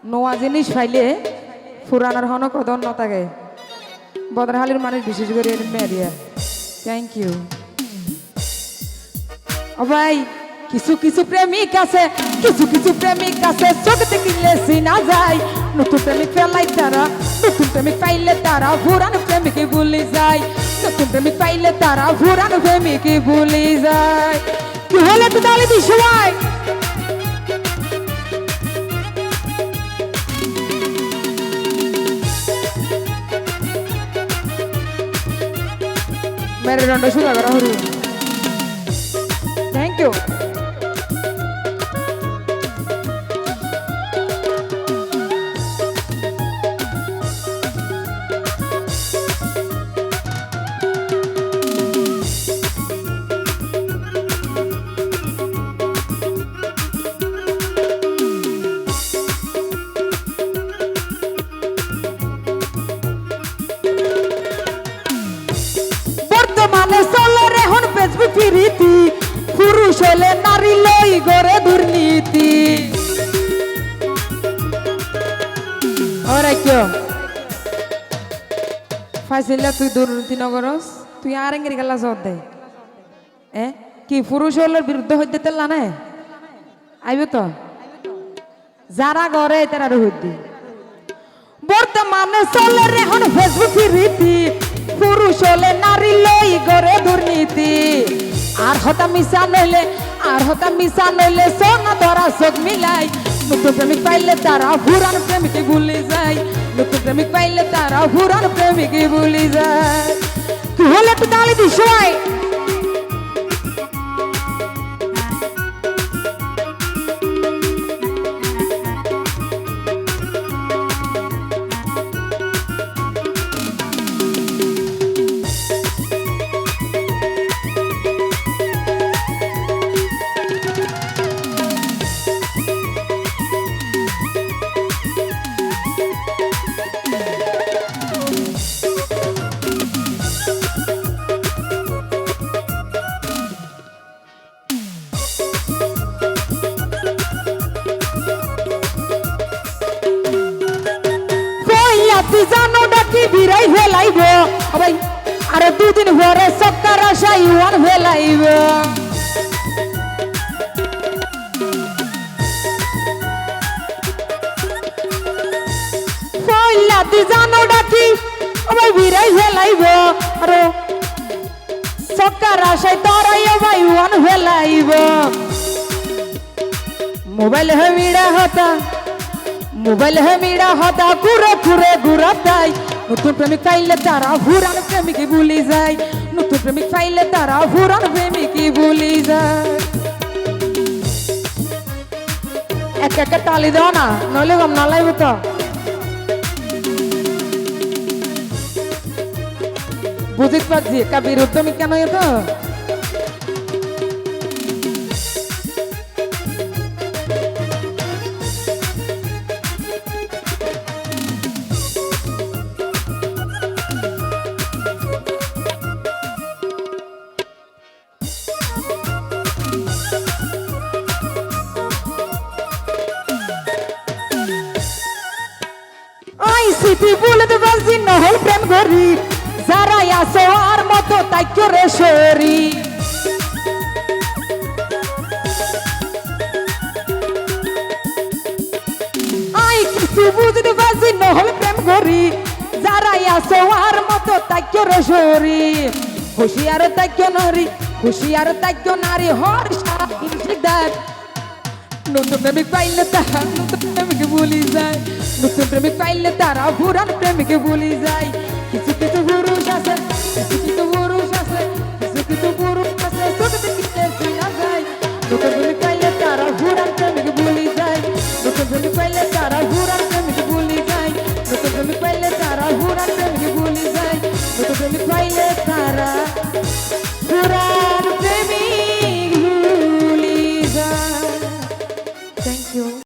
নোয়া জিনিস পাইলে ফুরানোর হন কদর ন থাকে বদরহালির মানুষ বিশেষ করে মেরিয়া থ্যাংক ইউ ও ভাই কিছু কিছু প্রেমিক আছে চোখ দেখিলে চিনা যায় নতুন প্রেমিক পেলাই তারা নতুন প্রেমিক পাইলে তারা পুরানো প্রেমিক ভুলে যায় নতুন প্রেমিক পাইলে তারা পুরানো প্রেমিক ভুলে যায় কি হলে তো তাহলে বিষয় मेरे रंडो शुरू करा हो थैंक यू মানে চলে রে হন ফেসবুক ফিরিতি পুরুষ হলে নারী লই গড়ে দুর্নীতি ওরে কেউ ফাইসিল্লা তুই দুর্নীতি নগরস তুই আর এঙ্গের গেলা জব দে কি পুরুষ হলের বিরুদ্ধে হইতে তেলা না আইব তো যারা গড়ে তারা হইতে বর্তমানে চলে রে হন ফেসবুক ফিরিতি পুরুষ হলে নারী লই গড়ে দুর্নীতি আর হতা মিশা নইলে সোনা ধরা চোখ মিলাই নতুন প্রেমিক পাইলে তারা পুরান প্রেমিক ভুলে যায় নতুন প্রেমিক পাইলে তারা পুরান প্রেমিক ভুলে যায় তুই হলে একটু তাহলে বিষয় জানো ডাকি বিরাই ফেলাইব ভাই আরে দুদিন পরে সক্কার আশাই ওয়ান ফেলাইব পয়লাতি জানো ডাকি ভাই বিরাই ফেলাইব আরে সক্কার আশাই তরাই ভাই ওয়ান ফেলাইব মোবাইল হে মিড়া হতা ঘুরে ঘুরে ঘুরাতাই নতুন প্রেমিক পাইলে তারা পুরান প্রেমিক ভুলি যায় নতুন প্রেমিক পাইলে তারা পুরান প্রেমিক ভুলি যায় এক একটা তালি দাও না নইলে গম না লাগবে তো বুঝিতে পারছি একা বিরুদ্ধ আমি কেন তো সিটি বলতে পারছি নহল প্রেম করি যারা আসো আর মতো তাই করে সরি আই কিছু বুঝতে পারছি নহল প্রেম করি যারা আসো আর মতো তাই করে সরি হুশিয়ার তাক্য নারী হর সারা নতুন প্রেমিক পাইলে তারা নতুন প্রেমিক ভুলি যায় নতুন প্রেমিক পাইলে তারা পুরান প্রেমিক ভুলি যায় কিছু কিছু পুরুষ আছে চোখ দেখিতে চিনা যায় নতুন প্রেমিক পাইলে তারা পুরান প্রেমিক ভুলি যায় নতুন প্রেমিক পাইলে তারা পুরান প্রেমিক ভুলি যায় নতুন প্রেমিক পাইলে তারা পুরান প্রেমিক ভুলি যায় নতুন প্রেমিক